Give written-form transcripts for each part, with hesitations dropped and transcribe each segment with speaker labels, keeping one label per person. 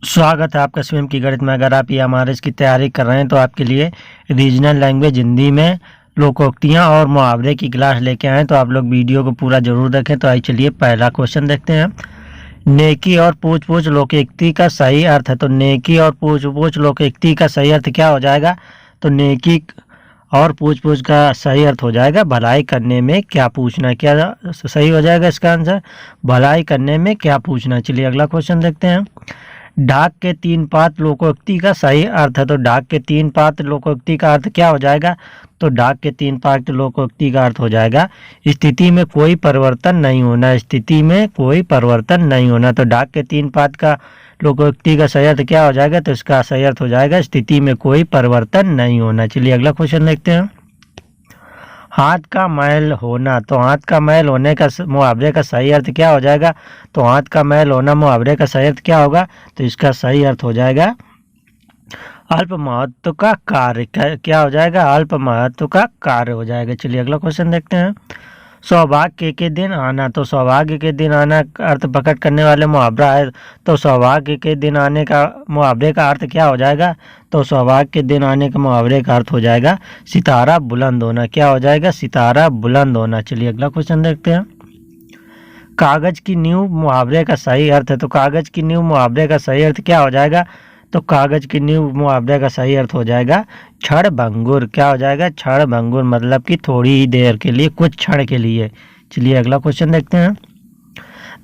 Speaker 1: स्वागत है आपका स्वयं की गणित में। अगर आप ये हमारे इसकी तैयारी कर रहे हैं तो आपके लिए रीजनल लैंग्वेज हिंदी में लोकोक्तियाँ और मुहावरे की क्लास लेके आए, तो आप लोग वीडियो को पूरा जरूर देखें। तो आइए चलिए पहला क्वेश्चन देखते हैं। नेकी और पूछ पूछ लोकोक्ति का सही अर्थ है। तो नेकी और पूछ पूछ लोकोक्ति का सही अर्थ क्या हो जाएगा? तो नेकी और पूछ पूछ का सही अर्थ हो जाएगा भलाई करने में क्या पूछना। क्या सही हो जाएगा इसका आंसर? भलाई करने में क्या पूछना। चलिए अगला क्वेश्चन देखते हैं। ढाक के तीन पात लोकोक्ति का सही अर्थ है। तो ढाक के तीन पात लोकोक्ति का अर्थ क्या हो जाएगा? तो ढाक के तीन पात लोकोक्ति का अर्थ हो जाएगा स्थिति में कोई परिवर्तन नहीं होना। स्थिति में कोई परिवर्तन नहीं होना। तो ढाक के तीन पात का लोकोक्ति का सही अर्थ क्या हो जाएगा? तो इसका सही अर्थ हो जाएगा स्थिति में कोई परिवर्तन नहीं होना। चलिए अगला क्वेश्चन देखते हैं। हाथ का मैल होना। तो हाथ का मैल होने का मुहावरे का सही अर्थ क्या हो जाएगा? तो हाथ का मैल होना मुहावरे का सही अर्थ क्या होगा? तो इसका सही अर्थ हो जाएगा अल्प महत्व का कार्य। क्या हो जाएगा? अल्प महत्व का कार्य हो जाएगा। चलिए अगला क्वेश्चन देखते हैं। सौभाग्य के दिन आना। तो सौभाग्य के दिन आना अर्थ प्रकट करने वाले मुहावरा है। तो सौभाग्य के दिन आने का मुहावरे का अर्थ क्या हो जाएगा? तो सौभाग्य के दिन आने के मुहावरे का अर्थ हो जाएगा सितारा बुलंद होना। क्या हो जाएगा? सितारा बुलंद होना। चलिए अगला क्वेश्चन देखते हैं। कागज की नींव मुहावरे का सही अर्थ है। तो कागज की नींव मुहावरे का सही अर्थ क्या हो जाएगा? तो कागज की नींव मुहावरे का सही अर्थ हो जाएगा क्षण भंगुर। क्या हो जाएगा? क्षण भंगुर, मतलब कि थोड़ी ही देर के लिए, कुछ क्षण के लिए। चलिए अगला क्वेश्चन देखते हैं।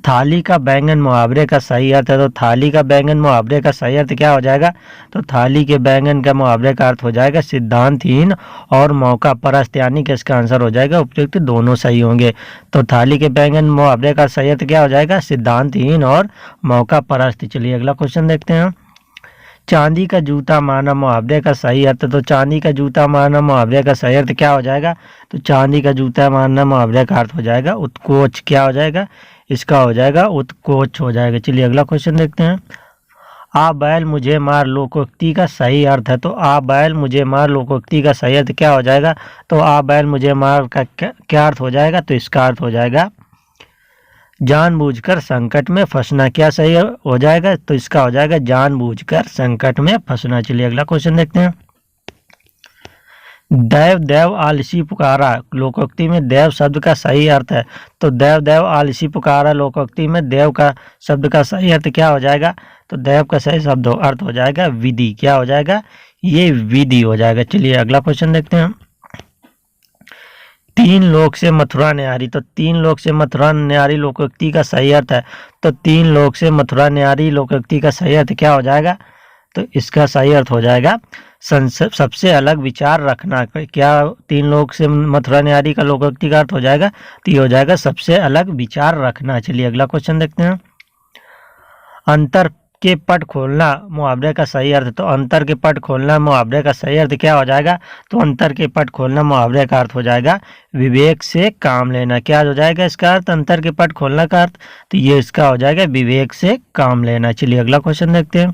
Speaker 1: थाली का बैंगन मुहावरे का सही अर्थ है। तो थाली का बैंगन मुहावरे का सही अर्थ क्या हो जाएगा? तो थाली के बैंगन का मुहावरे का अर्थ हो जाएगा सिद्धांतहीन और मौका परस्त, यानी कि इसका आंसर हो जाएगा उपयुक्त दोनों सही होंगे। तो थाली के बैंगन मुहावरे का सही अर्थ क्या हो जाएगा? सिद्धांतहीन और मौका परस्त। चलिए अगला क्वेश्चन देखते हैं। चांदी का जूता मारना मुहावरे का सही अर्थ। तो चांदी का जूता मारना मुहावरे का सही अर्थ क्या हो जाएगा? तो चांदी का जूता मारना मुहावरे का अर्थ हो जाएगा उत्कोच। क्या हो जाएगा? इसका हो जाएगा उत्कोच हो जाएगा। चलिए अगला क्वेश्चन देखते हैं। आ बैल मुझे मार लोकोक्ति का सही अर्थ है। तो आ बैल मुझे मार लोकोक्ति का सही अर्थ क्या हो जाएगा? तो आ बैल मुझे मार का क्या अर्थ हो जाएगा? तो इसका अर्थ हो जाएगा जानबूझकर संकट में फंसना। क्या सही हो जाएगा? तो इसका हो जाएगा जानबूझकर संकट में फंसना। चलिए अगला क्वेश्चन देखते हैं। देव देव आलसी पुकारा लोकोक्ति में देव शब्द का सही अर्थ है। तो देव देव आलसी पुकारा लोकोक्ति में देव का शब्द का सही अर्थ क्या हो जाएगा? तो देव का सही शब्द अर्थ हो जाएगा विधि। क्या हो जाएगा? ये विधि हो जाएगा। चलिए अगला क्वेश्चन देखते हैं। तीन लोक से मथुरा न्यारी। तो तीन लोक से मथुरा न्यारी लोकोक्ति का सही अर्थ है। तो तीन लोक से मथुरा न्यारी लोकोक्ति का सही अर्थ क्या हो जाएगा? तो इसका सही अर्थ हो जाएगा सबसे अलग विचार रखना। क्या तीन लोक से मथुरा न्यारी का लोकोक्ति का अर्थ हो जाएगा? तो ये हो जाएगा सबसे अलग विचार रखना। चलिए अगला क्वेश्चन देखते हैं। अंतर के पट खोलना मुहावरे का सही अर्थ। तो अंतर के पट खोलना मुहावरे का सही अर्थ क्या हो जाएगा? तो अंतर के पट खोलना मुहावरे का अर्थ हो जाएगा विवेक से काम लेना। क्या हो जाएगा इसका अर्थ? अंतर के पट खोलना का अर्थ। तो ये इसका हो जाएगा विवेक से काम लेना। चलिए अगला क्वेश्चन देखते हैं।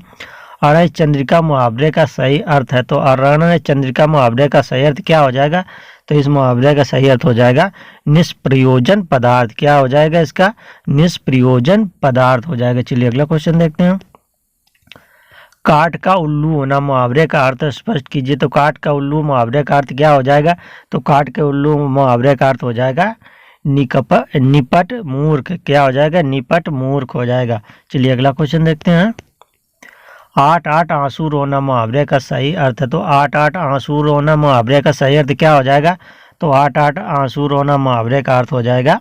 Speaker 1: अरण्य चंद्रिका मुहावरे का सही अर्थ है। तो अरण्य चंद्रिका मुहावरे का सही अर्थ क्या हो जाएगा? तो इस मुहावरे का सही अर्थ हो जाएगा निष्प्रयोजन पदार्थ। क्या हो जाएगा इसका? निष्प्रयोजन पदार्थ हो जाएगा। चलिए अगला क्वेश्चन देखते हैं। काठ का उल्लू होना मुहावरे का अर्थ स्पष्ट कीजिए। तो काठ का उल्लू मुहावरे का अर्थ क्या हो जाएगा? तो काठ के उल्लू मुहावरे का अर्थ हो जाएगा निपट मूर्ख। क्या हो जाएगा? निपट मूर्ख हो जाएगा। चलिए अगला क्वेश्चन देखते हैं। आठ आठ आंसू रोना मुहावरे का सही अर्थ है। तो आठ आठ आंसू रोना मुहावरे का सही अर्थ क्या हो जाएगा? तो आठ आठ आंसू रोना मुहावरे का अर्थ हो जाएगा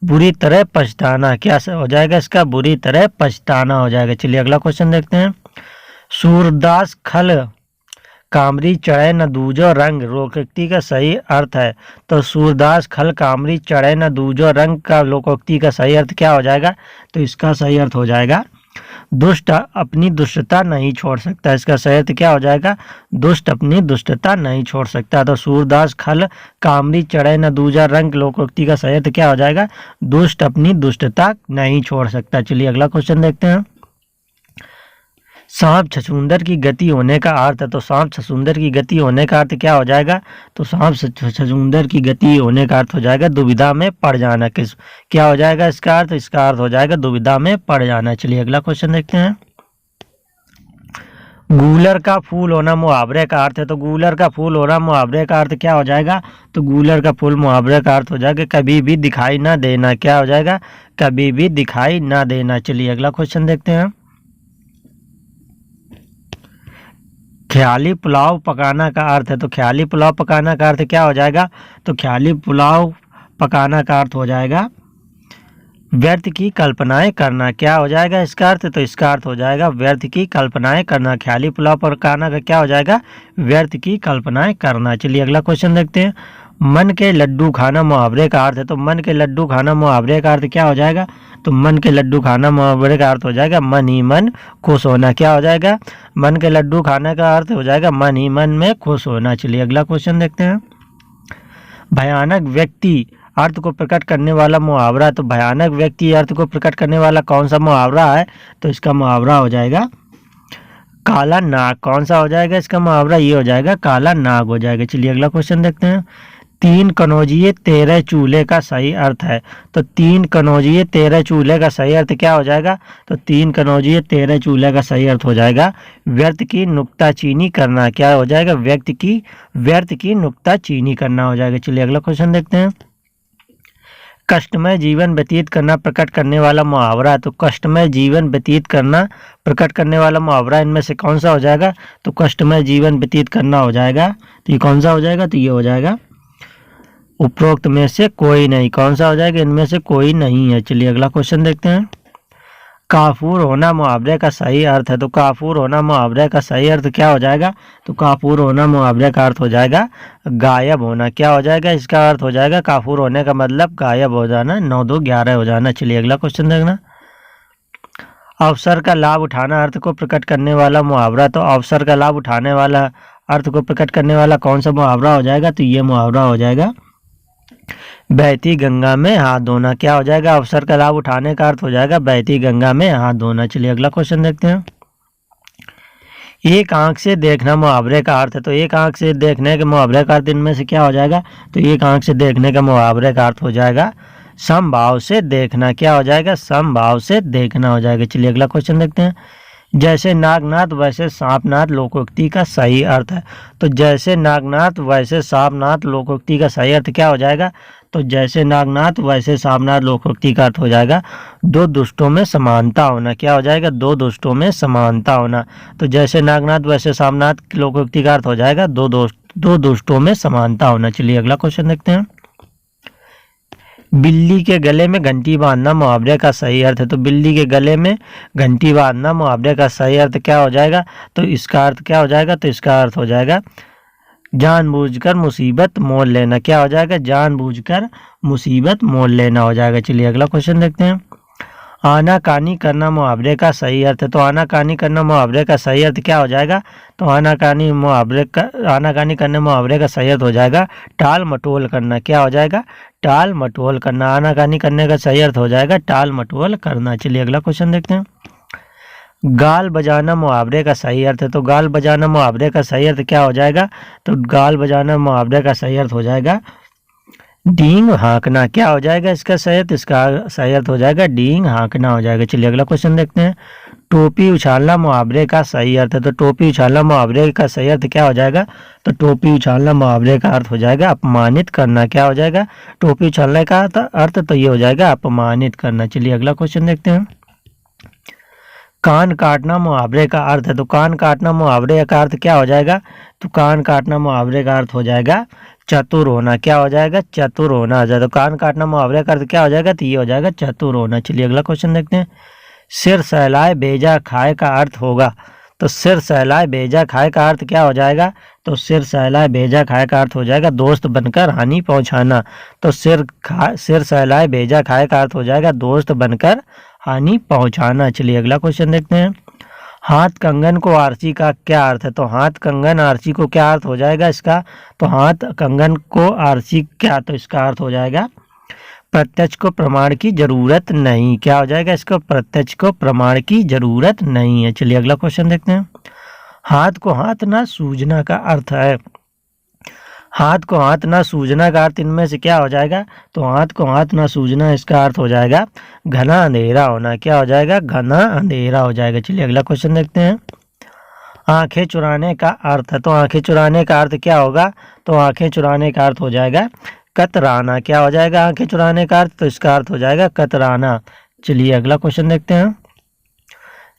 Speaker 1: बुरी तरह पछताना। क्या हो जाएगा इसका? बुरी तरह पछताना हो जाएगा। चलिए अगला क्वेश्चन देखते हैं। सूरदास खल कामरी चढ़े न दूजो रंग लोकोक्ति का सही अर्थ है। तो सूरदास खल कामरी चढ़े न दूजो रंग का लोकोक्ति का सही अर्थ क्या हो जाएगा? तो इसका सही अर्थ हो जाएगा दुष्ट अपनी दुष्टता नहीं छोड़ सकता। इसका सही अर्थ क्या हो जाएगा? दुष्ट अपनी दुष्टता नहीं छोड़ सकता। तो सूरदास खल कामरी चढ़े न दूजा रंग लोकोक्ति का सही अर्थ क्या हो जाएगा? दुष्ट अपनी दुष्टता नहीं छोड़ सकता। चलिए अगला क्वेश्चन देखते हैं। सांप छछूंदर की गति होने का अर्थ है। तो सांप छछूंदर की गति होने का अर्थ क्या हो जाएगा? तो सांप छछूंदर की गति होने का अर्थ हो जाएगा दुविधा में पड़ जाना। क्या हो जाएगा इसका अर्थ? इसका अर्थ हो जाएगा दुविधा में पड़ जाना। चलिए अगला क्वेश्चन देखते हैं। गूलर का फूल होना मुहावरे का अर्थ है, तो गूलर का फूल होना मुहावरे का अर्थ क्या हो जाएगा, तो गूलर का फूल मुहावरे का अर्थ हो जाएगा कभी भी दिखाई ना देना। क्या हो जाएगा, कभी भी दिखाई ना देना। चलिए अगला क्वेश्चन देखते हैं। ख्याली पुलाव पकाना का अर्थ है, तो ख्याली पुलाव पकाना का अर्थ क्या हो जाएगा, तो ख्याली पुलाव पकाना का अर्थ हो जाएगा व्यर्थ की कल्पनाएं करना। क्या हो जाएगा इसका अर्थ, तो इसका अर्थ हो जाएगा व्यर्थ की कल्पनाएं करना। ख्याली पुलाव पकाना का क्या हो जाएगा, व्यर्थ की कल्पनाएं करना। चलिए अगला क्वेश्चन देखते हैं। मन के लड्डू खाना मुहावरे का अर्थ है, तो मन के लड्डू खाना मुहावरे का अर्थ क्या हो जाएगा, तो मन के लड्डू खाना मुहावरे का अर्थ हो जाएगा मन ही मन खुश होना। क्या हो जाएगा, मन के लड्डू खाने का अर्थ हो जाएगा मन ही मन में खुश होना। चलिए अगला क्वेश्चन देखते हैं। भयानक व्यक्ति अर्थ को प्रकट करने वाला मुहावरा, तो भयानक व्यक्ति अर्थ को प्रकट करने वाला कौन सा मुहावरा है, तो इसका मुहावरा हो जाएगा काला नाग। कौन सा हो जाएगा इसका मुहावरा, ये हो जाएगा काला नाग हो जाएगा। चलिए अगला क्वेश्चन देखते हैं। तीन कनौजिए 13 चूल्हे का सही अर्थ है, तो तीन कनौजिए 13 चूल्हे का सही अर्थ क्या हो जाएगा, तो तीन कनौजिए 13 चूल्हे का सही अर्थ हो जाएगा व्यर्थ की नुक्ताचीनी करना। क्या हो जाएगा, व्यर्थ की नुक्ताचीनी करना हो जाएगा। चलिए अगला क्वेश्चन देखते हैं। कष्टमय जीवन व्यतीत करना प्रकट करने वाला मुहावरा, तो कष्टमय जीवन व्यतीत करना प्रकट करने वाला मुहावरा इनमें से कौन सा हो जाएगा, तो कष्टमय जीवन व्यतीत करना हो जाएगा। तो ये कौन सा हो जाएगा, तो ये हो जाएगा उपरोक्त में से कोई नहीं। कौन सा हो जाएगा, इनमें से कोई नहीं है। चलिए अगला क्वेश्चन देखते हैं। काफूर होना मुहावरे का सही अर्थ है, तो काफूर होना मुहावरे का सही अर्थ क्या हो जाएगा, तो काफूर होना मुहावरे का अर्थ हो जाएगा गायब होना। क्या हो जाएगा, इसका अर्थ हो जाएगा काफूर होने का मतलब गायब हो जाना, 9 2 11 हो जाना। चलिए अगला क्वेश्चन देखना। अवसर का लाभ उठाना अर्थ को प्रकट करने वाला मुहावरा, तो अवसर का लाभ उठाने वाला अर्थ को प्रकट करने वाला कौन सा मुहावरा हो जाएगा, तो ये मुहावरा हो जाएगा बहती गंगा में हाथ धोना। क्या हो जाएगा, अवसर का लाभ उठाने का अर्थ हो जाएगा बहती गंगा में हाथ धोना। चलिए अगला क्वेश्चन देखते हैं। एक आंख से देखना मुहावरे का अर्थ है, तो एक आंख से देखने के मुहावरे का अर्थ इनमें से क्या हो जाएगा, तो एक आंख से देखने का मुहावरे का अर्थ हो जाएगा समभाव से देखना। क्या हो जाएगा, समभाव से देखना हो जाएगा। चलिए अगला क्वेश्चन देखते हैं। जैसे नागनाथ वैसे सांपनाथ लोकोक्ति का सही अर्थ है, तो जैसे नागनाथ वैसे सांपनाथ लोकोक्ति का सही अर्थ क्या हो जाएगा, तो जैसे नागनाथ वैसे सांपनाथ लोकोक्ति का अर्थ हो जाएगा दो दुष्टों में समानता होना। क्या हो जाएगा, दो दुष्टों में समानता होना। तो जैसे नागनाथ वैसे सांपनाथ लोकोक्ति का अर्थ हो जाएगा दो दुष्टों में समानता होना। चलिए अगला क्वेश्चन देखते हैं। बिल्ली के गले में घंटी बांधना मुहावरे का सही अर्थ है, तो बिल्ली के गले में घंटी बांधना मुहावरे का सही अर्थ क्या हो जाएगा, तो इसका अर्थ क्या हो जाएगा, तो इसका अर्थ हो जाएगा जानबूझकर मुसीबत मोल लेना। क्या हो जाएगा, जानबूझकर मुसीबत मोल लेना हो जाएगा। चलिए अगला क्वेश्चन देखते हैं। आनाकानी करना मुहावरे का सही अर्थ है, तो आनाकानी करना मुहावरे का सही अर्थ क्या हो जाएगा, तो आनाकानी करने मुहावरे का सही अर्थ हो जाएगा टाल मटोल करना। क्या हो जाएगा, टाल मटोल करना। आनाकानी करने का सही अर्थ हो जाएगा टाल मटोल करना। चलिए अगला क्वेश्चन देखते हैं। गाल बजाना मुहावरे का सही अर्थ है, तो गाल बजाना मुहावरे का सही अर्थ क्या हो जाएगा, तो गाल बजाना मुहावरे का सही अर्थ हो जाएगा डींग हाँकना। क्या हो जाएगा इसका सही अर्थ, इसका सही अर्थ हो जाएगा डींग हाँकना हो जाएगा। चलिए अगला क्वेश्चन देखते हैं। टोपी उछालना मुहावरे का सही अर्थ है, तो टोपी उछालना मुहावरे का सही अर्थ क्या हो जाएगा, तो टोपी उछालना मुहावरे का अर्थ हो जाएगा अपमानित करना। क्या हो जाएगा, टोपी उछालने का अर्थ तो ये हो जाएगा अपमानित करना। चलिए अगला क्वेश्चन देखते हैं। कान काटना मुहावरे का अर्थ है, तो कान काटना मुहावरे का अर्थ क्या हो जाएगा, तो कान काटना मुहावरे का अर्थ हो जाएगा चतुर होना। क्या हो जाएगा, चतुर होना आ जाए। तो कान काटना मुहावरे का अर्थ क्या हो जाएगा, तो ये हो जाएगा चतुर होना। चलिए अगला क्वेश्चन देखते हैं। सिर सहलाए भेजा खाए का अर्थ होगा, तो सिर सहलाए भेजा खाए का अर्थ क्या हो जाएगा, तो सिर सहलाए भेजा खाए का अर्थ हो जाएगा दोस्त बनकर हानि पहुंचाना। तो सिर सहलाए भेजा खाए का अर्थ हो जाएगा दोस्त बनकर हानि पहुंचाना। चलिए अगला क्वेश्चन देखते हैं। हाथ कंगन को आरसी का क्या अर्थ है, तो हाथ कंगन आरसी को क्या अर्थ हो जाएगा इसका, तो हाथ कंगन को आरसी क्या, तो इसका अर्थ हो जाएगा प्रत्यक्ष को प्रमाण की जरूरत नहीं। क्या हो जाएगा इसको, प्रत्यक्ष को प्रमाण की जरूरत नहीं है। चलिए अगला क्वेश्चन देखते हैं। हाथ को हाथ ना सूझना का अर्थ है, हाथ को हाथ ना सूझना का अर्थ इनमें से क्या हो जाएगा, तो हाथ को हाथ ना सूझना इसका अर्थ हो जाएगा घना अंधेरा होना। क्या हो जाएगा, घना अंधेरा हो जाएगा। चलिए अगला क्वेश्चन देखते हैं। आंखें चुराने का अर्थ है, तो आंखें चुराने का अर्थ क्या होगा? तो आंखें चुराने का अर्थ हो जाएगा कतराना। क्या हो जाएगा आंखें चुराने का अर्थ? तो इसका अर्थ हो जाएगा कतराना। चलिए अगला क्वेश्चन देखते हैं।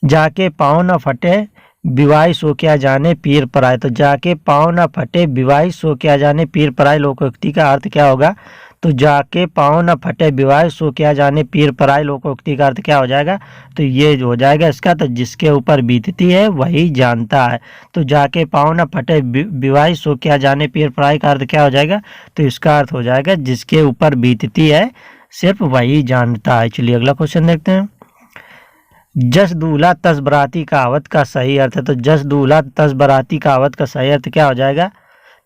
Speaker 1: जाके पाँव न फटे बिवाई सो क्या जाने पीर पराए। तो जाके पाँव न फटे बिवाई सो क्या जाने पीर पराए लोकोक्ति का अर्थ क्या होगा? तो जाके पाँव न फटे बिवाई सो क्या जाने पीर पराए लोकोक्ति का अर्थ क्या हो जाएगा? तो ये हो जाएगा इसका, तो जिसके ऊपर बीतती है वही जानता है। तो जाके पाँव न फटे बिवाई सो क्या जाने पीर पराए का अर्थ क्या हो जाएगा? तो इसका अर्थ हो जाएगा जिसके ऊपर बीतती है सिर्फ वही जानता है। चलिए अगला क्वेश्चन देखते हैं। जस दूल्हा तस बराती कहावत का सही अर्थ है। तो जस दूल्हा तस बराती कहावत का सही अर्थ क्या हो जाएगा?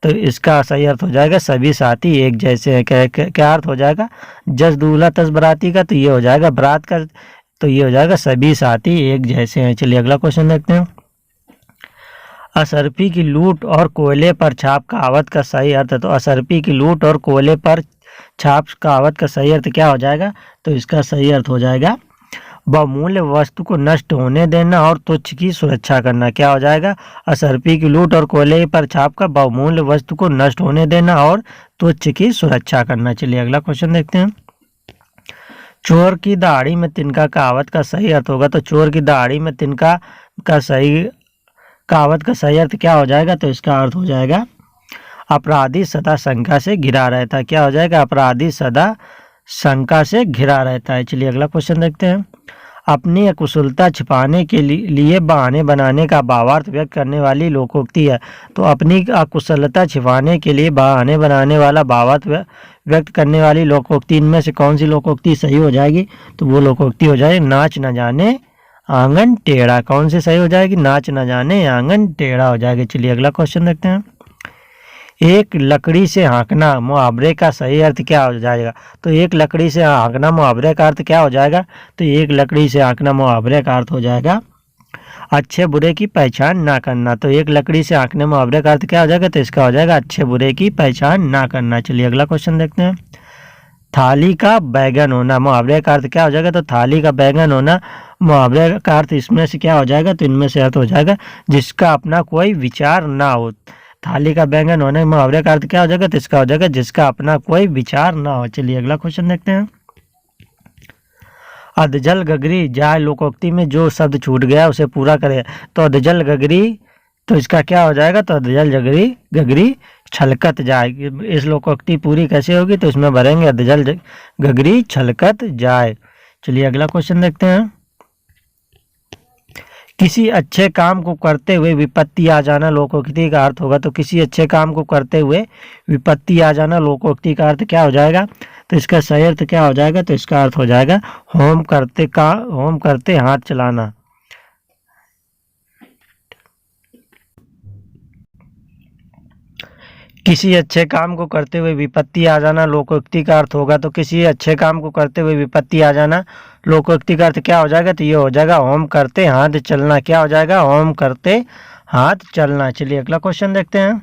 Speaker 1: तो इसका सही अर्थ हो जाएगा सभी साथी एक जैसे हैं। क्या अर्थ हो जाएगा जस दूल्हा तस बराती का? तो ये हो जाएगा बरात का, तो ये हो जाएगा सभी साथी एक जैसे हैं। चलिए अगला क्वेश्चन देखते हैं। असरफी की लूट और कोयले पर छाप कहावत का सही अर्थ है। तो असरफी की लूट और कोयले पर छाप कहावत का सही अर्थ क्या हो जाएगा? तो इसका सही अर्थ हो जाएगा बहुमूल्य वस्तु को नष्ट होने देना और तुच्छ की सुरक्षा करना। क्या हो जाएगा? असरफी की लूट और कोयले पर छाप का बहुमूल्य वस्तु को नष्ट होने देना और तुच्छ की सुरक्षा करना। चलिए अगला क्वेश्चन देखते हैं। चोर की दाढ़ी में तिनका कहावत का सही अर्थ होगा। तो चोर की दाढ़ी में तिनका का सही कहावत का सही अर्थ क्या हो जाएगा? तो इसका अर्थ हो जाएगा अपराधी सदा शंका से घिरा रहता है। क्या हो जाएगा? अपराधी सदा शंका से घिरा रहता है। चलिए अगला क्वेश्चन देखते हैं। अपनी अकुशलता छिपाने के लिए बहाने बनाने का भावार्थ व्यक्त करने वाली लोकोक्ति है। तो अपनी अकुशलता छिपाने के लिए बहाने बनाने वाला भावार्थ व्यक्त करने वाली लोकोक्ति इनमें से कौन सी लोकोक्ति सही हो जाएगी? तो वो लोकोक्ति हो जाएगी नाच न जाने आंगन टेढ़ा। कौन सी सही हो जाएगी? नाच न जाने आंगन टेढ़ा हो जाएगी। चलिए अगला क्वेश्चन देखते हैं। एक लकड़ी से हाँकना मुहावरे का सही अर्थ क्या हो जाएगा? तो एक लकड़ी से हाँकना मुहावरे का अर्थ क्या हो जाएगा? तो एक लकड़ी से हाँकना मुहावरे का अर्थ हो जाएगा अच्छे बुरे की पहचान ना करना। तो एक लकड़ी से हाँकने मुहावरे का अर्थ क्या हो जाएगा? तो इसका हो जाएगा अच्छे बुरे की पहचान ना करना। चलिए अगला क्वेश्चन देखते हैं। थाली का बैगन होना मुहावरे का अर्थ क्या हो जाएगा? तो थाली का बैगन होना मुहावरे का अर्थ इसमें से क्या हो जाएगा? तो इनमें से अर्थ हो जाएगा जिसका अपना कोई विचार ना हो। थाली का बैंगन होने मुहावरे का अर्थ क्या हो जाएगा? तो इसका हो जाएगा जिसका अपना कोई विचार ना हो। चलिए अगला क्वेश्चन देखते हैं। अधजल गगरी जाए लोकोक्ति में जो शब्द छूट गया उसे पूरा करे। तो अधजल गगरी, तो इसका क्या हो जाएगा? तो अधजल गगरी छलकत जाए। इस लोकोक्ति पूरी कैसे होगी? तो इसमें भरेंगे अधजल गगरी छलकत जाए। चलिए अगला क्वेश्चन देखते हैं। किसी अच्छे काम को करते हुए विपत्ति आ जाना लोकोक्ति का अर्थ होगा। तो किसी अच्छे काम को करते हुए विपत्ति आ जाना लोकोक्ति का अर्थ क्या हो जाएगा? तो इसका सही अर्थ क्या हो जाएगा? तो इसका अर्थ हो जाएगा होम करते हाथ चलाना। किसी अच्छे काम को करते हुए विपत्ति आ जाना लोकोक्ति का अर्थ होगा। तो किसी अच्छे काम को करते हुए विपत्ति आ जाना लोकोक्ति का अर्थ क्या हो जाएगा? तो ये हो जाएगा होम करते हाथ चलना। क्या हो जाएगा? होम करते हाथ चलना। चलिए अगला क्वेश्चन देखते हैं।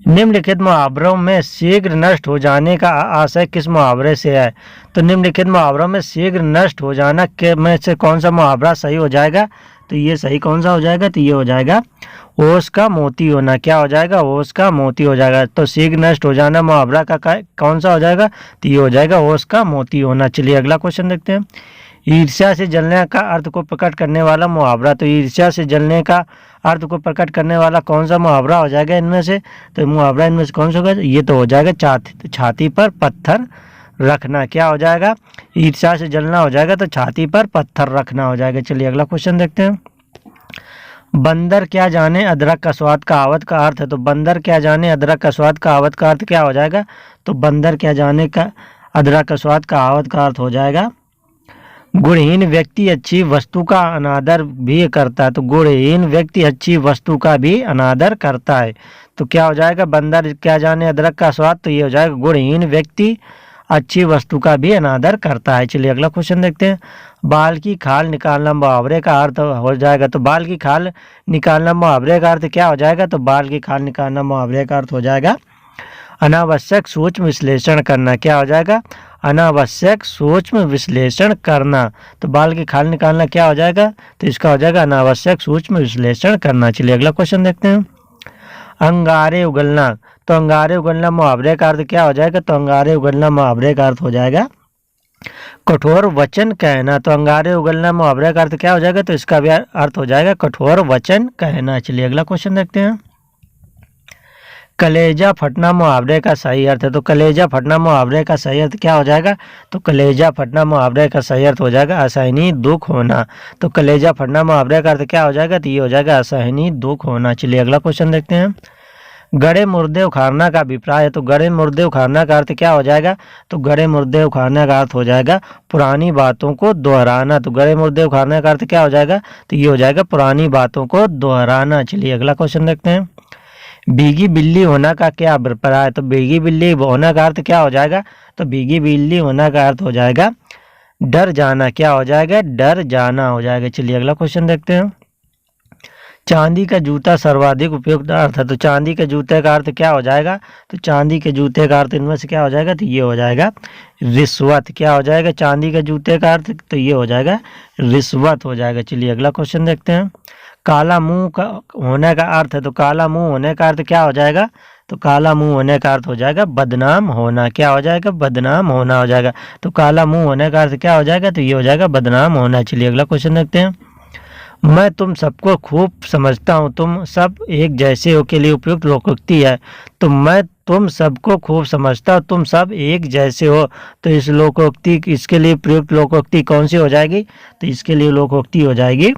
Speaker 1: निम्नलिखित मुहावरों में शीघ्र नष्ट हो जाने का आशय किस मुहावरे से है? तो निम्नलिखित मुहावरों में शीघ्र नष्ट हो जाना के में से कौन सा मुहावरा सही हो जाएगा? तो ये सही कौन सा हो जाएगा? तो ये हो जाएगा ओस का मोती होना। क्या हो जाएगा? ओस का मोती हो जाएगा। तो शीघ्र नष्ट हो जाना मुहावरा का कौन सा हो जाएगा? तो ये हो जाएगा ओस का मोती होना। चलिए अगला क्वेश्चन देखते हैं। ईर्ष्या से जलने का अर्थ को प्रकट करने वाला मुहावरा। तो ईर्ष्या से जलने का अर्थ को प्रकट करने वाला कौन सा मुहावरा हो जाएगा इनमें से? तो मुहावरा इनमें से कौन सा होगा? ये तो हो जाएगा छाती पर पत्थर रखना। क्या हो जाएगा? ईर्ष्या से जलना हो जाएगा तो छाती पर पत्थर रखना हो जाएगा। चलिए अगला क्वेश्चन देखते हैं। बंदर क्या जाने अदरक का स्वाद कहावत का अर्थ है। तो बंदर क्या जाने अदरक का स्वाद कहावत का अर्थ क्या हो जाएगा? तो बंदर क्या जाने का अदरक का स्वाद कहावत का अर्थ हो जाएगा गुणहीन व्यक्ति अच्छी वस्तु का अनादर भी करता है। तो गुणहीन व्यक्ति अच्छी वस्तु का भी अनादर करता है। तो क्या हो जाएगा? बंदर क्या जाने अदरक का स्वाद, तो ये हो जाएगा गुणहीन व्यक्ति अच्छी वस्तु का भी अनादर करता है। चलिए अगला क्वेश्चन देखते हैं। बाल की खाल निकालना मुहावरे का अर्थ हो जाएगा। तो बाल की खाल निकालना मुहावरे का अर्थ क्या हो जाएगा? तो बाल की खाल निकालना मुहावरे का अर्थ हो जाएगा अनावश्यक सूक्ष्म विश्लेषण करना क्या हो जाएगा? अनावश्यक सूक्ष्म विश्लेषण करना। तो बाल की खाल निकालना क्या हो जाएगा? तो इसका हो जाएगा अनावश्यक सूक्ष्म विश्लेषण करना। चलिए अगला क्वेश्चन देखते हैं। अंगारे उगलना। तो अंगारे उगलना मुहावरे का अर्थ क्या हो जाएगा? तो अंगारे उगलना मुहावरे का अर्थ हो जाएगा कठोर वचन कहना। तो अंगारे उगलना मुहावरे का अर्थ क्या हो जाएगा? तो इसका भी अर्थ हो जाएगा कठोर वचन कहना। चलिए अगला क्वेश्चन देखते हैं। कलेजा फटना मुहावरे का सही अर्थ है। तो कलेजा फटना मुहावरे का सही अर्थ क्या हो जाएगा? तो कलेजा फटना मुहावरे का सही अर्थ हो जाएगा असहनीय दुख होना। तो कलेजा फटना मुहावरे का अर्थ क्या हो जाएगा? तो ये हो जाएगा असहनीय दुख होना। चलिए अगला क्वेश्चन देखते हैं। गड़े मुर्दे उखाड़ना का अभिप्राय है। तो गड़े मुर्दे उखाड़ना का अर्थ क्या हो जाएगा? तो गड़े मुर्दे उखाड़ने का अर्थ हो जाएगा पुरानी बातों को दोहराना। तो गड़े मुर्दे उखाड़ने का अर्थ क्या हो जाएगा? तो ये हो जाएगा पुरानी बातों को दोहराना। चलिए अगला क्वेश्चन देखते हैं। भीगी बिल्ली होना का क्या अभिप्राय है? तो भीगी बिल्ली होना का अर्थ क्या हो जाएगा? तो भीगी बिल्ली होना का अर्थ हो जाएगा डर जाना। क्या हो जाएगा? डर जाना हो जाएगा। चलिए अगला क्वेश्चन देखते हैं। चांदी का जूता सर्वाधिक उपयुक्त अर्थ है। तो चांदी के जूते का अर्थ क्या हो जाएगा? तो चांदी के जूते का अर्थ इनमें से क्या हो जाएगा? तो ये हो जाएगा रिश्वत। क्या हो जाएगा चांदी के जूते का अर्थ? तो ये हो जाएगा रिश्वत हो जाएगा। चलिए अगला क्वेश्चन देखते हैं। काला मुंह का होने का अर्थ है। तो काला मुंह होने का अर्थ क्या हो जाएगा? तो काला मुंह होने का अर्थ हो जाएगा बदनाम होना। क्या हो जाएगा? बदनाम होना हो जाएगा। तो काला मुंह होने का अर्थ क्या हो जाएगा? तो ये हो जाएगा बदनाम होना। चलिए अगला क्वेश्चन देखते हैं। मैं तुम सबको खूब समझता हूँ, तुम सब एक जैसे हो के लिए उपयुक्त लोकोक्ति है। तो मैं तुम सबको खूब समझता हूँ, तुम सब एक जैसे हो। तो इस लोकोक्ति इसके लिए प्रयुक्त लोकोक्ति कौन सी हो जाएगी? तो इसके लिए लोकोक्ति हो जाएगी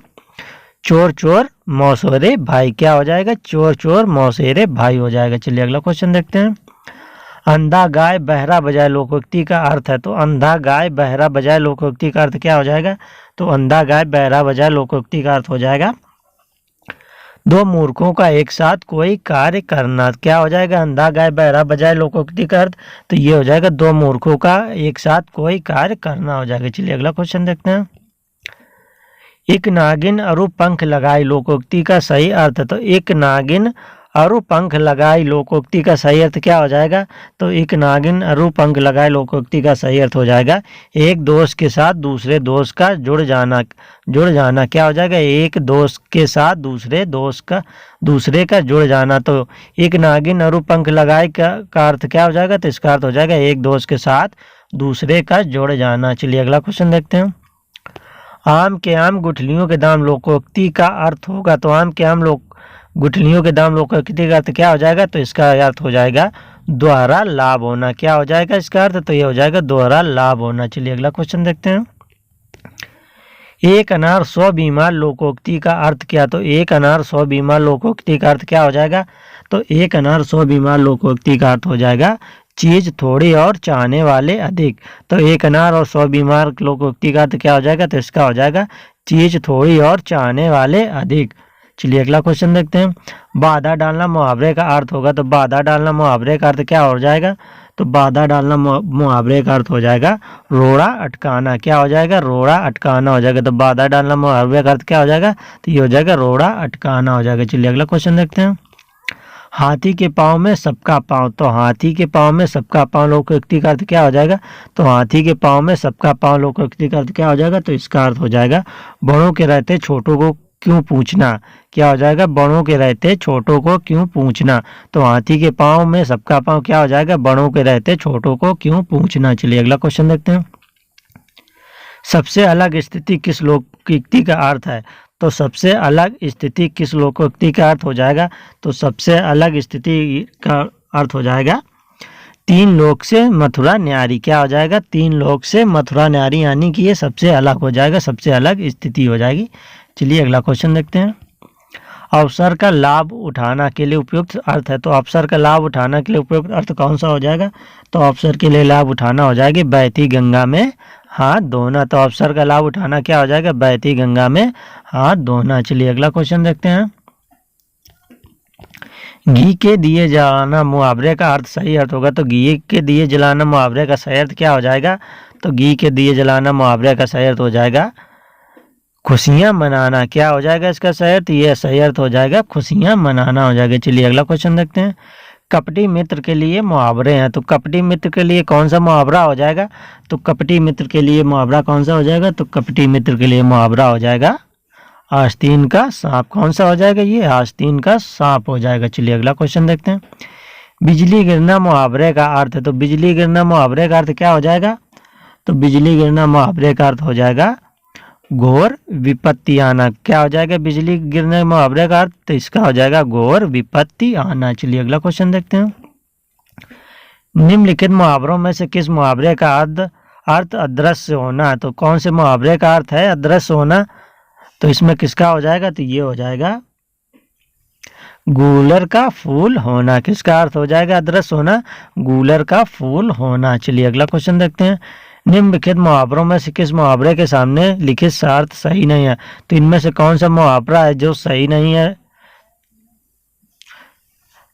Speaker 1: चोर चोर मौसेरे भाई। क्या हो जाएगा? चोर चोर मौसेरे भाई हो जाएगा। चलिए अगला क्वेश्चन देखते हैं। अंधा गाय बहरा बजाय लोकोक्ति का अर्थ है। तो अंधा गाय बहरा बजाय लोकोक्ति का अर्थ क्या हो जाएगा? तो अंधा गाय बहरा बजाय लोकोक्ति का अर्थ हो जाएगा दो मूर्खों का एक साथ कोई कार्य करना। क्या हो जाएगा? अंधा गाय बहरा बजाय लोकोक्ति का अर्थ तो ये हो जाएगा दो मूर्खों का एक साथ कोई कार्य करना हो जाएगा। चलिए अगला क्वेश्चन देखते हैं। एक नागिन अरु पंख लगाई लोकोक्ति का सही अर्थ है। तो एक नागिन अरु पंख लगाई लोकोक्ति का सही अर्थ क्या हो जाएगा? तो एक नागिन अरु पंख लगाए लोकोक्ति का सही अर्थ हो जाएगा एक दोस्त के साथ दूसरे दोस्त का जुड़ जाना। क्या हो जाएगा? एक दोस्त के साथ दूसरे का जुड़ जाना। तो एक नागिन अरु पंख लगाए का अर्थ क्या हो जाएगा? तो इसका अर्थ हो जाएगा एक दोस्त के साथ दूसरे का जुड़ जाना। चलिए अगला क्वेश्चन देखते हैं। आम के आम गुठलियों के दाम लोकोक्ति का अर्थ होगा। तो आम के आम गुठलियों के दाम लोकोक्ति का अर्थ क्या हो जाएगा? तो इसका अर्थ हो जाएगा दोहरा लाभ होना। क्या हो जाएगा इसका अर्थ? तो ये हो जाएगा दोहरा लाभ होना। चलिए अगला क्वेश्चन देखते हैं। एक अनार 100 बीमार लोकोक्ति का अर्थ क्या? तो एक अनार 100 बीमार लोकोक्ति का अर्थ क्या हो जाएगा? तो एक अनार 100 बीमार लोकोक्ति का अर्थ हो जाएगा चीज थोड़ी और चाहने वाले अधिक। तो एक अनार और 100 बीमार लोकोक्ति का अर्थ क्या हो जाएगा? तो इसका हो जाएगा चीज थोड़ी और चाहने वाले अधिक। चलिए अगला क्वेश्चन देखते हैं। बाधा डालना मुहावरे का अर्थ होगा। तो बाधा डालना मुहावरे का अर्थ क्या हो जाएगा? तो बाधा डालना मुहावरे का अर्थ हो जाएगा रोड़ा अटकाना। क्या हो जाएगा? रोड़ा अटकाना हो जाएगा। तो बाधा डालना मुहावरे का अर्थ क्या हो जाएगा? तो ये हो जाएगा रोड़ा अटकाना हो जाएगा। चलिए अगला क्वेश्चन देखते हैं। हाथी के पाँव में सबका पाँव। तो हाथी के पाँव में सबका पाँव लोकोक्ति का अर्थ क्या हो जाएगा? तो हाथी के पाँव में सबका पाँव लोकोक्ति का अर्थ क्या हो जाएगा? तो इसका अर्थ हो जाएगा बड़ों के रहते छोटों को क्यों पूछना। क्या हो जाएगा? बड़ों के रहते छोटों को क्यों पूछना। तो हाथी के पाँव में सबका पाँव क्या हो जाएगा? बड़ों के रहते छोटों को क्यों पूछना। चलिए अगला क्वेश्चन देखते हैं। सबसे अलग स्थिति किस लोकोक्ति का अर्थ है? तो सबसे अलग स्थिति किस लोकोक्ति का अर्थ हो जाएगा? तो सबसे अलग स्थिति का अर्थ हो जाएगा तीन लोक से मथुरा न्यारी। क्या हो जाएगा? तीन लोक से मथुरा न्यारी, यानी कि ये सबसे अलग हो जाएगा, सबसे अलग स्थिति हो जाएगी। चलिए अगला क्वेश्चन देखते हैं। अवसर का लाभ उठाना के लिए उपयुक्त अर्थ है। तो अवसर का लाभ उठाना के लिए उपयुक्त अर्थ कौन सा हो जाएगा? तो अवसर के लिए लाभ उठाना हो जाएगी बहती गंगा में हाथ धोना। तो अवसर का लाभ उठाना क्या हो जाएगा? बहती गंगा में हाथ धोना। चलिए अगला क्वेश्चन देखते हैं। घी के दिए जलाना मुहावरे का अर्थ सही अर्थ होगा। तो घी के दिए जलाना मुहावरे का सही अर्थ क्या हो जाएगा? तो घी के दिए जलाना मुहावरे का सही अर्थ हो जाएगा खुशियां मनाना। क्या हो जाएगा इसका सही अर्थ? ये सही अर्थ हो जाएगा खुशियां मनाना हो जाएगा। चलिए अगला क्वेश्चन देखते हैं। कपटी मित्र के लिए मुहावरे हैं, तो कपटी मित्र के लिए कौन सा मुहावरा हो जाएगा? तो कपटी मित्र के लिए मुहावरा कौन सा हो जाएगा? तो कपटी मित्र के लिए मुहावरा हो जाएगा आस्तीन का सांप। कौन सा हो जाएगा? ये आस्तीन का सांप हो जाएगा। चलिए अगला क्वेश्चन देखते हैं। बिजली गिरना मुहावरे का अर्थ है, तो बिजली गिरना मुहावरे का अर्थ क्या हो जाएगा? तो बिजली गिरना मुहावरे का अर्थ हो जाएगा घोर विपत्ति आना। क्या हो जाएगा बिजली गिरने मुहावरे का अर्थ? तो इसका हो जाएगा घोर विपत्ति आना। चलिए अगला क्वेश्चन देखते हैं। निम्नलिखित मुहावरों में से किस मुहावरे का अर्थ अदृश्य होना है? तो कौन से मुहावरे का अर्थ है अदृश्य होना? तो इसमें किसका हो जाएगा? तो ये हो जाएगा गूलर का फूल होना। किसका अर्थ हो जाएगा अदृश्य होना? गूलर का फूल होना। चलिए अगला क्वेश्चन देखते हैं। निम्नलिखित मुहावरों में से किस मुहावरे के सामने लिखित शर्त सही नहीं है? तो इनमें से कौन सा मुहावरा है जो सही नहीं है?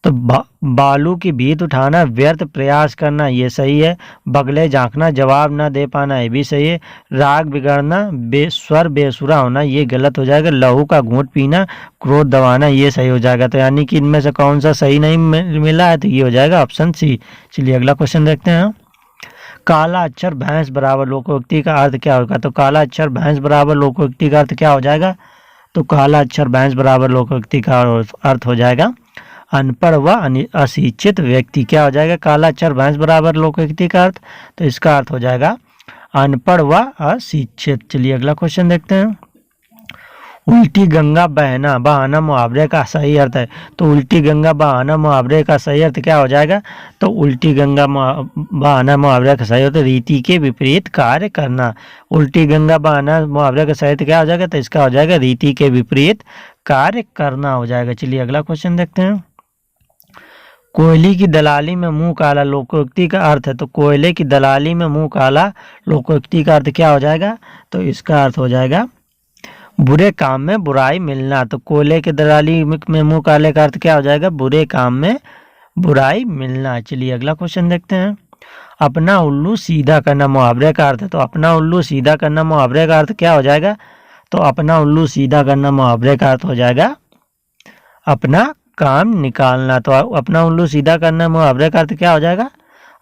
Speaker 1: तो बालू की भीत उठाना, व्यर्थ प्रयास करना, ये सही है। बगले झांकना, जवाब ना दे पाना, ये भी सही है। राग बिगड़ना, स्वर बेसुरा होना, ये गलत हो जाएगा। लहू का घूंट पीना, क्रोध दबाना, ये सही हो जाएगा। तो यानी कि इनमें से कौन सा सही नहीं मिला है? तो ये हो जाएगा ऑप्शन सी। चलिए अगला क्वेश्चन देखते हैं। काला अक्षर भैंस बराबर लोकोक्ति का अर्थ क्या होगा? तो काला अक्षर भैंस बराबर लोकोक्ति का अर्थ क्या हो जाएगा? तो काला अक्षर भैंस बराबर लोकोक्ति का अर्थ हो जाएगा अनपढ़ व अशिक्षित व्यक्ति। क्या हो जाएगा काला अक्षर भैंस बराबर लोकोक्ति का अर्थ? तो इसका अर्थ हो जाएगा अनपढ़ व अशिक्षित। चलिए अगला क्वेश्चन देखते हैं। उल्टी गंगा बहाना मुहावरे का सही अर्थ है, तो उल्टी गंगा बहाना मुहावरे का सही अर्थ क्या हो जाएगा? तो उल्टी गंगा बहाना मुहावरे का सही अर्थ रीति के विपरीत कार्य करना। उल्टी गंगा बहाना मुहावरे का सही अर्थ क्या हो जाएगा? तो इसका हो जाएगा रीति के विपरीत कार्य करना हो जाएगा। चलिए अगला क्वेश्चन देखते हैं। कोयले की दलाली में मुंह काला लोकोक्ति का अर्थ है, तो कोयले की दलाली में मुंह काला लोकोक्ति का अर्थ क्या हो जाएगा? तो इसका अर्थ हो जाएगा बुरे काम में बुराई मिलना। तो कोयले की दलाली में मुंह काले का अर्थ क्या हो जाएगा? बुरे काम में बुराई मिलना। चलिए अगला क्वेश्चन देखते हैं। अपना उल्लू सीधा करना मुहावरे का अर्थ है, तो अपना उल्लू सीधा करना मुहावरे का अर्थ क्या हो जाएगा? तो अपना उल्लू सीधा करना मुहावरे का अर्थ हो जाएगा अपना काम निकालना। तो अपना उल्लू सीधा करना मुहावरे का अर्थ क्या हो जाएगा?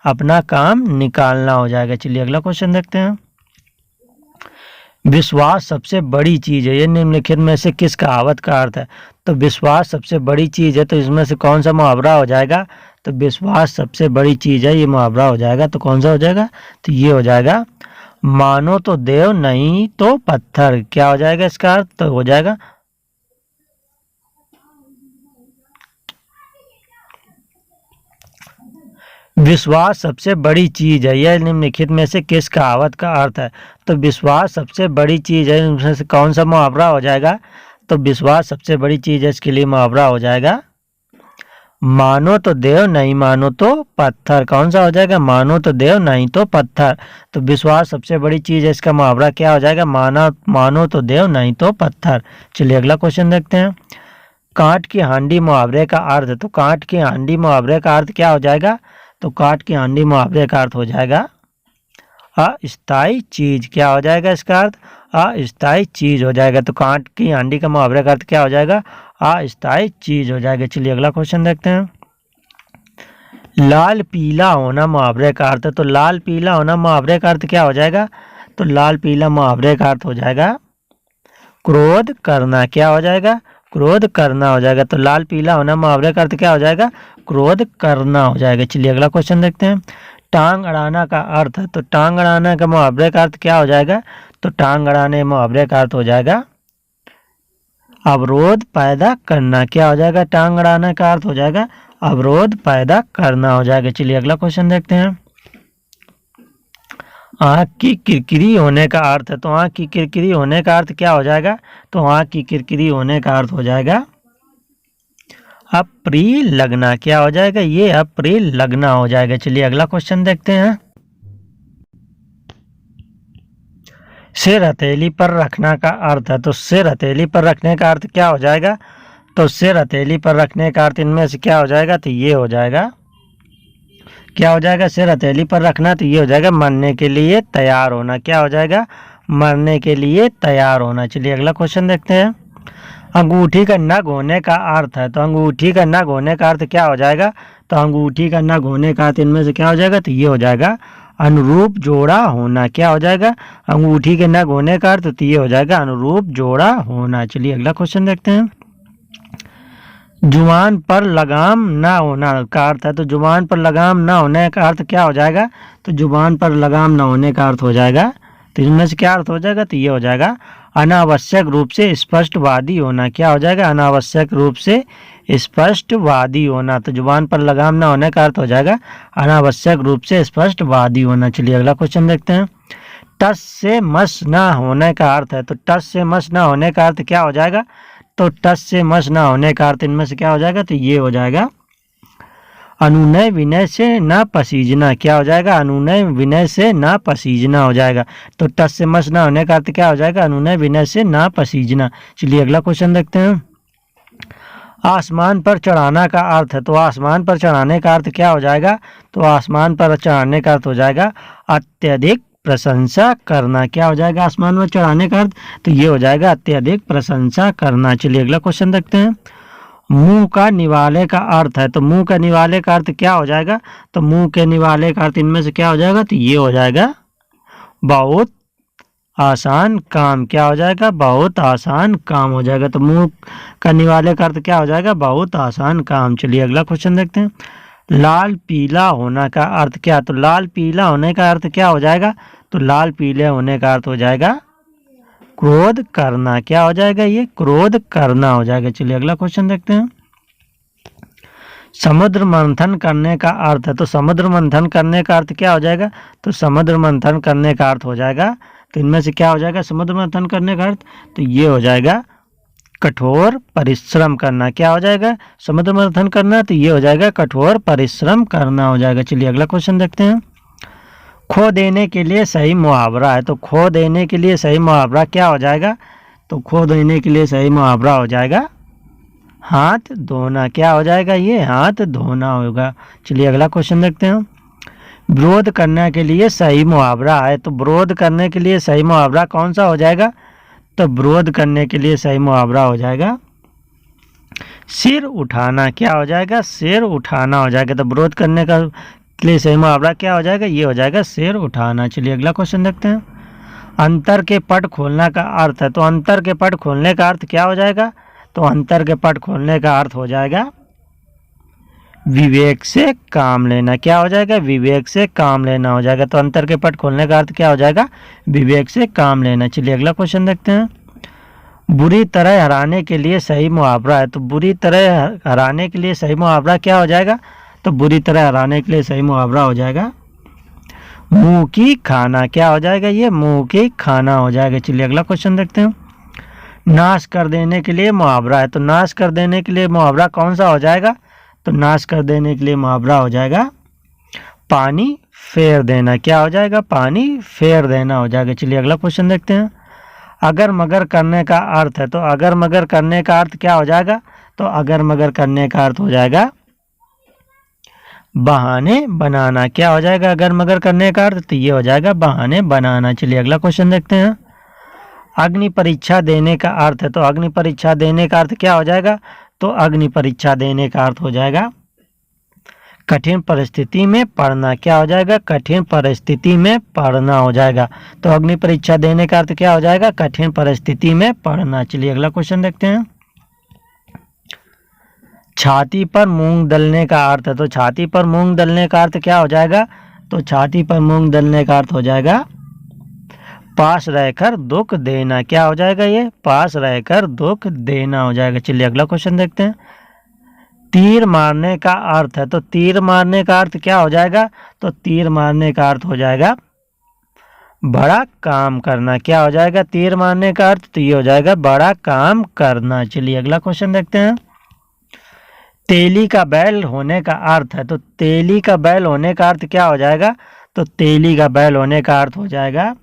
Speaker 1: अपना काम निकालना हो जाएगा। चलिए अगला क्वेश्चन देखते हैं। विश्वास सबसे बड़ी चीज है, ये निम्नलिखित में से किस कहावत का अर्थ है? तो विश्वास सबसे बड़ी चीज है, तो इसमें से कौन सा मुहावरा हो जाएगा? तो विश्वास सबसे बड़ी चीज है, ये मुहावरा हो जाएगा। तो कौन सा हो जाएगा? तो ये हो जाएगा मानो तो देव नहीं तो पत्थर। क्या हो जाएगा इसका अर्थ? तो हो जाएगा विश्वास सबसे बड़ी चीज है, यह निम्नलिखित में से किस कहावत का अर्थ है? तो विश्वास सबसे बड़ी चीज है, इनमें से कौन सा मुहावरा हो जाएगा? तो विश्वास सबसे बड़ी चीज है, इसके लिए मुहावरा हो जाएगा मानो तो देव नहीं मानो तो पत्थर। कौन सा हो जाएगा? मानो तो देव नहीं तो पत्थर। तो विश्वास सबसे बड़ी चीज है, इसका मुहावरा क्या हो जाएगा? मानो तो देव नहीं तो पत्थर। चलिए अगला क्वेश्चन देखते हैं। कांट की हांडी मुहावरे का अर्थ, तो कांट की हांडी मुहावरे का अर्थ क्या हो जाएगा? तो काट की हांडी मुहावरे का अर्थ हो जाएगा अस्थायी चीज। क्या हो जाएगा इसका अर्थ? अस्थायी चीज हो जाएगा। तो कांट की हांडी का मुहावरे का अर्थ क्या हो जाएगा? अस्थायी चीज हो जाएगा। चलिए अगला क्वेश्चन देखते हैं। लाल पीला होना मुहावरे का अर्थ है, तो लाल पीला होना मुहावरे का अर्थ क्या हो जाएगा? तो लाल पीला मुहावरे का अर्थ हो जाएगा क्रोध करना। क्या हो जाएगा? क्रोध करना हो जाएगा। तो लाल पीला होना मुहावरे का अर्थ क्या हो जाएगा? क्रोध करना हो जाएगा। चलिए अगला क्वेश्चन देखते हैं। टांग अड़ाना का अर्थ है, तो टांग अड़ाना का मुहावरे का अर्थ क्या हो जाएगा? तो टांग अड़ाने मुहावरे का अर्थ हो जाएगा अवरोध पैदा करना। क्या हो जाएगा? टांग अड़ाना का अर्थ हो जाएगा अवरोध पैदा करना हो जाएगा। चलिए अगला क्वेश्चन देखते हैं। आँख की किरकिरी होने का अर्थ है, तो आँख की किरकिरी होने का अर्थ क्या हो जाएगा? तो आँख की किरकिरी होने का अर्थ हो जाएगा अप्रिय लगना। क्या हो जाएगा? ये अप्रिय लगना हो जाएगा। चलिए अगला क्वेश्चन देखते हैं। सिर हथेली पर रखना का अर्थ है, तो सिर हथेली पर रखने का अर्थ क्या हो जाएगा? तो सिर हथेली पर रखने का अर्थ इनमें से क्या हो जाएगा? तो ये हो जाएगा क्या हो जाएगा? सिर हथेली पर रखना, तो ये हो जाएगा मरने के लिए तैयार होना। क्या हो जाएगा? मरने के लिए तैयार होना। चलिए अगला क्वेश्चन देखते हैं। अंगूठी का नग होने का अर्थ है, तो अंगूठी का नग होने का अर्थ क्या हो जाएगा? तो अंगूठी का नग होने का अर्थ इनमें से क्या हो जाएगा, तो ये हो जाएगा अनुरूप जोड़ा होना। क्या हो जाएगा, अंगूठी के नग होने का अर्थ, तो ये हो जाएगा अनुरूप जोड़ा होना। चलिए अगला क्वेश्चन देखते हैं। जुबान पर लगाम ना होना का अर्थ है, तो जुबान पर लगाम ना होने का अर्थ क्या हो जाएगा, तो जुबान पर लगाम ना होने का अर्थ हो जाएगा, तो इनमें से क्या अर्थ हो जाएगा, तो ये हो जाएगा अनावश्यक रूप से स्पष्टवादी होना। क्या हो जाएगा, अनावश्यक रूप से स्पष्टवादी होना। तो जुबान पर लगाम ना होने का अर्थ हो जाएगा अनावश्यक रूप से स्पष्टवादी होना। चलिए अगला क्वेश्चन देखते हैं। टस से मस ना होने का अर्थ है, तो टस से मस ना होने का अर्थ क्या हो जाएगा, तो टस से मस ना होने का अर्थ इनमें से क्या हो जाएगा, तो ये हो जाएगा अनुनय विनय से ना पसीजना। क्या हो जाएगा, अनुनय विनय से ना पसीजना हो जाएगा। तो टस से मस ना होने का अर्थ क्या हो जाएगा, अनुनय विनय से ना पसीजना। चलिए अगला क्वेश्चन देखते हैं। आसमान पर चढ़ाना का अर्थ है, तो आसमान पर चढ़ाने का अर्थ क्या हो जाएगा, तो आसमान पर चढ़ाने का अर्थ हो जाएगा अत्यधिक प्रशंसा करना। क्या हो जाएगा आसमान पर चढ़ाने का अर्थ, तो ये हो जाएगा अत्यधिक प्रशंसा करना। चलिए अगला क्वेश्चन देखते हैं। मुंह का निवाले का अर्थ है, तो मुंह का निवाले का अर्थ क्या हो जाएगा, तो मुंह के निवाले का अर्थ इनमें से क्या हो जाएगा, तो ये हो जाएगा बहुत आसान काम। क्या हो जाएगा, बहुत आसान काम हो जाएगा। तो मुंह का निवाले का अर्थ क्या हो जाएगा, बहुत आसान काम। चलिए अगला क्वेश्चन देखते हैं। लाल पीला होना का अर्थ क्या, तो लाल पीला होने का अर्थ क्या हो जाएगा, तो लाल पीले होने का अर्थ हो जाएगा क्रोध करना। क्या हो जाएगा, ये क्रोध करना हो जाएगा। चलिए अगला क्वेश्चन देखते हैं। समुद्र मंथन करने का अर्थ है, तो समुद्र मंथन करने का अर्थ क्या हो जाएगा, तो समुद्र मंथन करने का अर्थ हो जाएगा, तो इनमें से क्या हो जाएगा समुद्र मंथन करने का अर्थ, तो ये हो जाएगा कठोर परिश्रम करना। क्या हो जाएगा, समुद्र मंथन करना, तो ये हो जाएगा कठोर परिश्रम करना हो जाएगा। चलिए अगला क्वेश्चन देखते हैं। खो देने के लिए सही मुहावरा है, तो खो देने के लिए सही मुहावरा क्या हो जाएगा, तो खो देने के लिए सही मुहावरा हो जाएगा हाथ धोना। क्या हो जाएगा, ये हाथ धोना होगा। चलिए अगला क्वेश्चन देखते हैं। विरोध करने के लिए सही मुहावरा है, तो विरोध करने के लिए सही मुहावरा कौन सा हो जाएगा, तो विरोध करने के लिए सही मुहावरा हो जाएगा सिर उठाना। क्या हो जाएगा, सिर उठाना हो जाएगा। तो विरोध करने का के लिए सही मुहावरा क्या हो जाएगा, ये हो जाएगा सिर उठाना। चलिए अगला क्वेश्चन देखते हैं। अंतर के पट खोलना का अर्थ है, तो अंतर के पट खोलने का अर्थ क्या हो जाएगा, तो अंतर के पट खोलने का अर्थ हो जाएगा विवेक से काम लेना। क्या हो जाएगा, विवेक से काम लेना हो जाएगा। तो अंतर के पट खोलने का अर्थ क्या हो जाएगा, विवेक से काम लेना। चलिए अगला क्वेश्चन देखते हैं। बुरी तरह हराने के लिए सही मुहावरा है, तो बुरी तरह हराने के लिए सही मुहावरा क्या हो जाएगा, तो बुरी तरह हराने के लिए सही मुहावरा हो जाएगा मुंह की खाना। क्या हो जाएगा, ये मुंह की खाना हो जाएगा। चलिए अगला क्वेश्चन देखते हैं। नाश कर देने के लिए मुहावरा है, तो नाश कर देने के लिए मुहावरा कौन सा हो जाएगा, तो नाश कर देने के लिए मुहावरा हो जाएगा पानी फेर देना। क्या हो जाएगा, पानी फेर देना हो जाएगा। चलिए अगला क्वेश्चन देखते हैं। अगर मगर करने का अर्थ है, तो अगर मगर करने का अर्थ क्या हो जाएगा, तो अगर मगर करने का अर्थ हो जाएगा बहाने बनाना। क्या हो जाएगा, अगर मगर करने का अर्थ, तो ये हो जाएगा बहाने बनाना। चलिए अगला क्वेश्चन देखते हैं। अग्नि परीक्षा देने का अर्थ है, तो अग्नि परीक्षा देने का अर्थ क्या हो जाएगा, तो अग्नि परीक्षा देने का अर्थ हो जाएगा कठिन परिस्थिति में पढ़ना। क्या हो जाएगा, कठिन परिस्थिति में पढ़ना हो जाएगा। तो अग्नि परीक्षा देने का अर्थ क्या हो जाएगा, कठिन परिस्थिति में पढ़ना। चलिए अगला क्वेश्चन देखते हैं। छाती पर मूंग दलने का अर्थ है, तो छाती पर मूंग दलने का अर्थ क्या हो जाएगा, तो छाती पर मूंग दलने का अर्थ हो जाएगा पास रहकर दुख देना। क्या हो जाएगा, ये पास रहकर दुख देना हो जाएगा। चलिए अगला क्वेश्चन देखते हैं। तीर मारने का अर्थ है, तो तीर मारने का अर्थ क्या हो जाएगा, तो तीर मारने का अर्थ हो जाएगा बड़ा काम करना। क्या हो जाएगा, तीर मारने का अर्थ, तो ये हो जाएगा बड़ा काम करना। चलिए अगला क्वेश्चन देखते हैं। तेली का बैल होने का अर्थ है, तो तेली का बैल होने का अर्थ क्या हो जाएगा, तो तेली का बैल होने का अर्थ हो जाएगा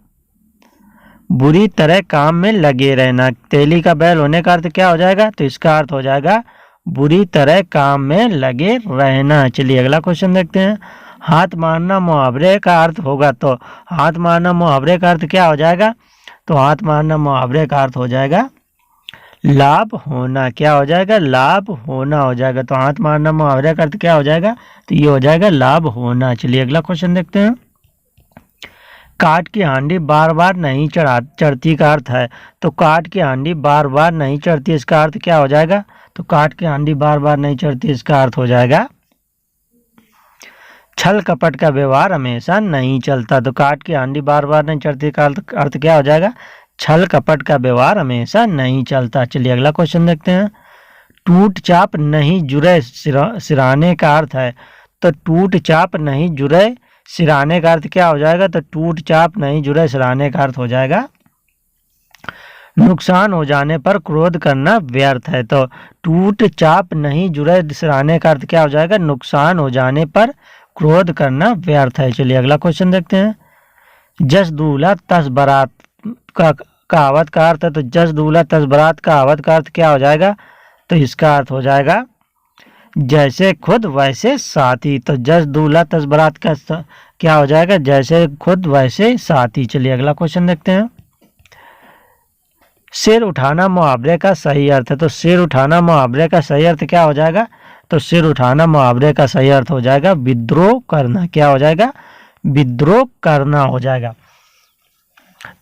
Speaker 1: बुरी तरह काम में लगे रहना। तेली का बैल होने का अर्थ क्या हो जाएगा, तो इसका अर्थ हो जाएगा बुरी तरह काम में लगे रहना। चलिए अगला क्वेश्चन देखते हैं। हाथ मारना मुहावरे का अर्थ होगा, तो हाथ मारना मुहावरे का अर्थ क्या हो जाएगा, तो हाथ मारना मुहावरे का अर्थ हो जाएगा लाभ होना क्या हो जाएगा, लाभ होना हो जाएगा। तो हाथ मारना मुहावरे का अर्थ क्या हो जाएगा, तो ये हो जाएगा लाभ होना। चलिए अगला क्वेश्चन देखते हैं। काठ की हांडी बार बार नहीं चढ़ती का अर्थ है। तो काठ की हांडी बार बार नहीं चढ़ती, इसका अर्थ क्या हो जाएगा, तो काठ की हांडी बार बार नहीं चढ़ती, इसका अर्थ हो जाएगा छल कपट का व्यवहार हमेशा नहीं चलता। तो काठ की हांडी बार बार नहीं चढ़ती का अर्थ क्या हो जाएगा, छल कपट का व्यवहार हमेशा नहीं चलता। चलिए अगला क्वेश्चन देखते हैं। टूट चाप नहीं जुड़े सिराने का अर्थ है। तो टूट चाप नहीं जुड़े सिराने का अर्थ क्या हो जाएगा, तो टूट चाप नहीं जुड़े सिराने का अर्थ हो जाएगा नुकसान हो जाने पर क्रोध करना व्यर्थ है। तो टूट चाप नहीं जुड़े सिराने का अर्थ क्या हो जाएगा, नुकसान हो जाने पर क्रोध करना व्यर्थ है। चलिए अगला क्वेश्चन देखते हैं। जस दूल्हा तस बारात का कहावत का अर्थ है। तो जस दूल्हा तस बारात कहावत का अर्थ क्या हो जाएगा, तो इसका अर्थ हो जाएगा जैसे खुद वैसे साथी। तो जस दूल्हा तस बारात का क्या हो जाएगा, जैसे खुद वैसे साथी। चलिए अगला क्वेश्चन देखते हैं। सिर उठाना मुहावरे का सही अर्थ है। तो सिर उठाना मुहावरे का सही अर्थ क्या हो जाएगा, तो सिर उठाना मुहावरे का सही अर्थ हो जाएगा विद्रोह करना। क्या हो जाएगा, विद्रोह करना हो जाएगा।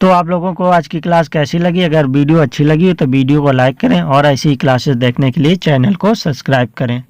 Speaker 1: तो आप लोगों को आज की क्लास कैसी लगी, अगर वीडियो अच्छी लगी तो वीडियो को लाइक करें और ऐसी ही क्लासेस देखने के लिए चैनल को सब्सक्राइब करें।